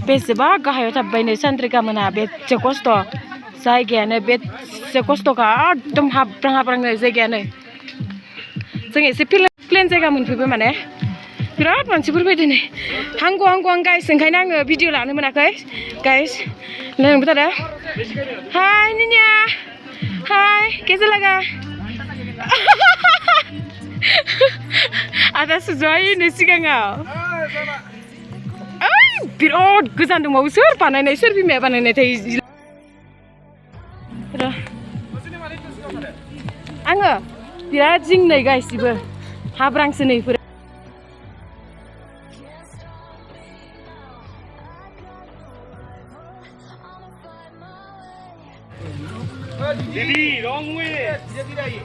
बेसेबा गाहायाव थाबायनो सानद्रिका मोना बेसे खस्थ' जायगायानो बेसे खस्थ'खा एकदम हाब्रांनो जायगायानो जों एसे प्लेन जायगा मोनफैबाय माने बिराद मानसिफोर फैदों नै हांगाव गाइस ओंखायनो आङो भिडिअ लानो मोनाखै गाइस लोंबाय थादों हाय निनिया हाय कैसा लगा आदा सुज'आयनो सिगाङाव बिराद गोजान दंबावो सोर बानायनाय सोर बिमाया बानायनायथाय आङो बिराद जिंनै गासिबो हाब्रांसो नैफोर दीदी wrong way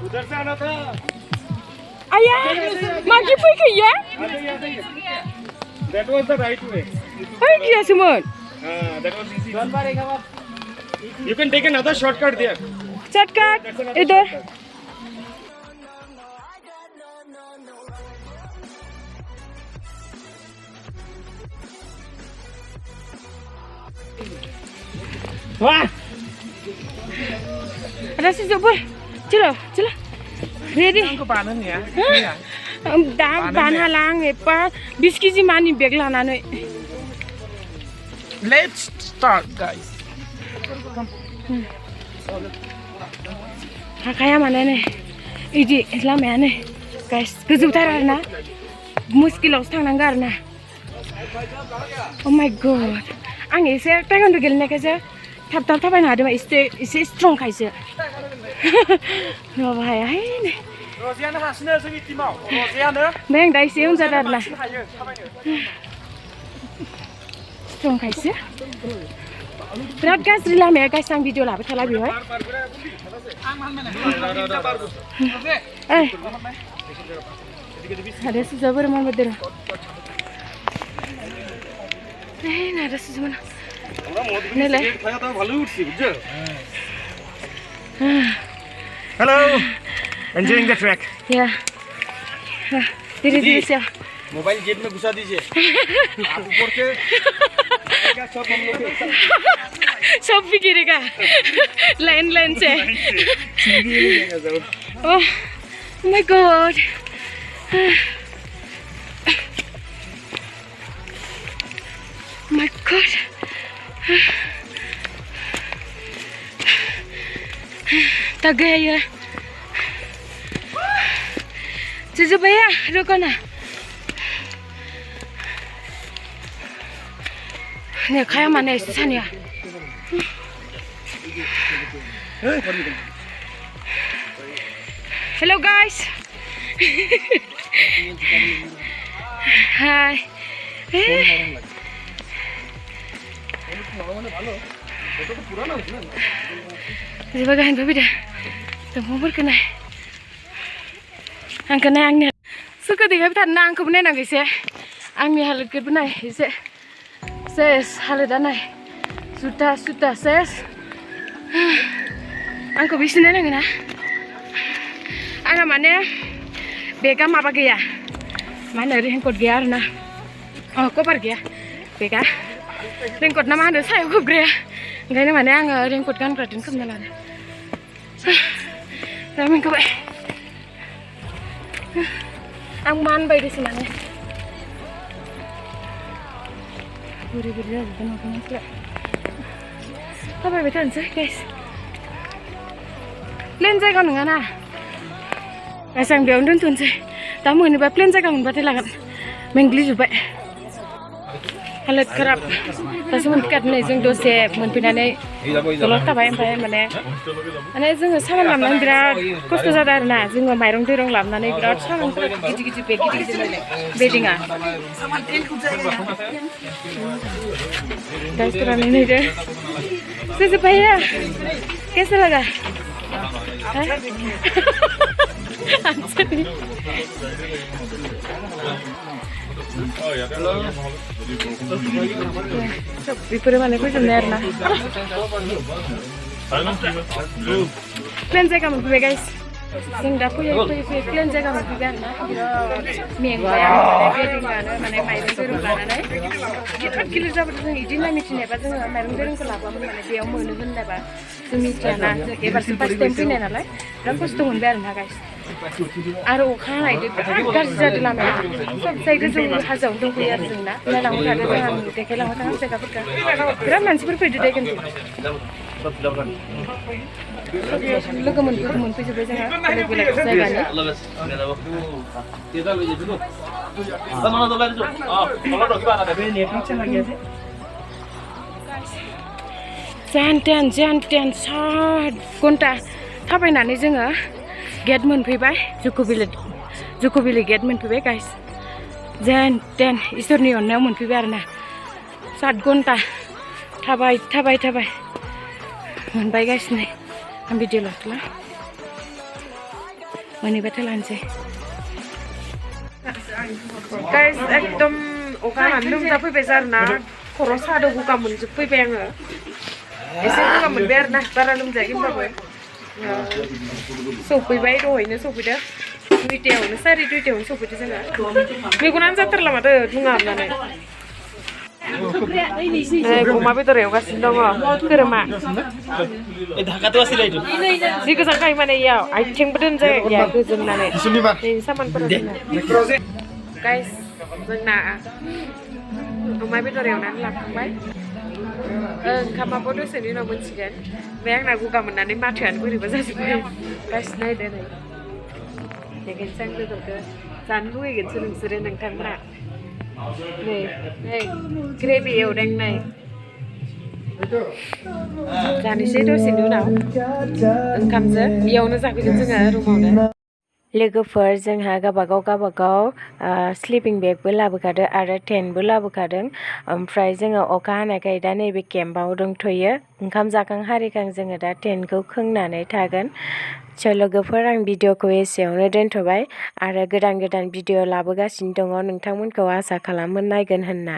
उधर से आना था आया मागि फैखैया that was the right way ओइ गियासोमोन that was easy you can take another shortcut there shortcut इधर वाह ada sejauh चलो ready को बानन ya दा बानहालां एफा 20 केजि मानि बेग लानानै let's start guys हाखाया माने नै इदि लामायानो गाइस गोजौथार आरोना मुस्किलावसो थांनांगौ आरोना अ माय गड आं एसे टाइगान्डु गेलेनायखायसो थाब थाबायनो हादोंमोन एसे स्ट्रं खायसो नङाबा हायाहाय नै रजियानो हासिनो जोंनि टिमाव रजियानो ओमफ्राय आं दा एसे उन जादों आरोना स्ट्रं खायसो बिराद गाज्रि लामाया गाइस आं भिडिअ लाबाय थाला बेवहाय ada susah bermain betul. Ada susah mana? Nilai. Hello. Enjoying the track. Yeah. धीरे-धीरे से. मोबाइल जेब में घुसा दीजिए. आप ऊपर से सब हम लोग सब भी गिरेगा. लाइन से. Oh my God. My God. Tak gaya. Cucu bayar, ruko na. Nih kayak mana sana ya? Hello guys. Hi. Coba gahin babi dah. Temu berkenai. Angkana angnya. Suka dikau tan nang kau benar nangis ya. Angnya halut kau benar. Ses halut anai. Sudah ses. Angkau bisa nang na. Angka mana? Bega apa gaya? Mana raincoat gaya na? Oh, koper gaya. Bega. Raincoat nama ada saya kau gaya. Gaya mana ang raincoat kan keratin kem nalar. Tapi kau bay. Ang man bay di sini mana? Buri-buri aja kan aku ngasih. Apa betul sih guys? Plan jaga nungan ah. Asang dia undun tuh sih. Tamu ini plan jaga mun batil lagan. Menggli juga. Halat kerap. Tapi mendekat nih jeng dose menpinane. Kalau tabai mana? Ane jeng sama lamnan birat kosto jada arna. Jeng mairong dirong lamnane birat sama gigi bedinga. Guys terang ini deh. Sesupaya. कैसा लगा? Ipur mana kau jember na? Plan saya kamu guys. जों दा फैयै plane जायगा मोनफैबाय आरोना बिराद मेंबाय आं माने बेदिंगानो माने माइरं दैरं लानानै गिलिर जाबाथ' जों इदि होनना मिथिनायबा जोङो माइरं दैरंखौ लाबोआमोन माने बेयाव मोनो होननायबा जों मिथियाना एबारसो फार्स्ट टाइम फैनाय नालाय बिराद खस्थ' मोनबाय आरोना गाइस आरो अखा हानायदो बिराद गाज्रि जादों लामाया सब जाय गोजौ हाजोआव दंफैयो आरो जोंना नायलांबाय थादों जोंहा देखायलांबाय थादों जायगाफोरखौ बिराद मानसिफोर फैदो दे खिन्थु लोगो मोनफैजोब्बाय जोंहा बेलेग बेलेग जायगानि जेन 7 घन्टा थाबायनानै जोङो गेट मोनफैबाय जुक' भेलि गेट मोनफैबाय गाइस जेन इसोरनि अननायाव मोनफैबाय आरोना 7 घन्टा थाबाय मोनबाय गाइस नै आं भिडिअ लाथ'ला मोनहैबाथाय लानोसै गाइस एकदम अखा हानानै लोमजाफैबाय आरोना खर' सादो गगा मोनजोबफैबाय आङो एसे गगा मोनबाय आरोना बारा लोमजायाखै होनबाबो सफैबाय दहायनो सफैदो 2टायावनो 2:30 सफैदो जोङो मेगनानो जाथारला माथो दुङा हाबनानै अमा बेदर एवगासिनो दङ खोरोमा जि गोजान खायो माने इयाव आथिंबो दोनजाया गोजोमनानै सामानफोरा गाइस जोंना अमा बेदर एवनानै लाखांबाय ओंखामाबो दसेनि उनाव मोनसिगोन ओमफ्राय आंना गगा मोननानै माथोआनो बोरैबा जाजोब्बाय गाइस नायदो नै देखायनोसै आं बेदरखौ जानो लुगैगोनसो नोंसोरो नोंथांमोना नै ग्रेभि एवदों नै जानोसै दसेनि उनाव ओंखामजों बेयावनो जाफैगोन जोङो रुमावनो लोगोफोर जोंहा गावबागाव स्लिपिं बेगबो लाबोखादों आरो टेन्टबो लाबोखादों ओमफ्राय जोङो अखा हानायखाय दा नैबे केम्पआव दंथ'यो ओंखाम जाखां हारिखां जोङो दा टेन्टखौ खोंनानै थागोन लोगोफोर आं भिडिअखौ एसेयावनो दोनथ'बाय आरो गोदान भिडिअ लाबोगासिनो दङ नोंथांमोनखौ आसा खालामो नायगोन होनना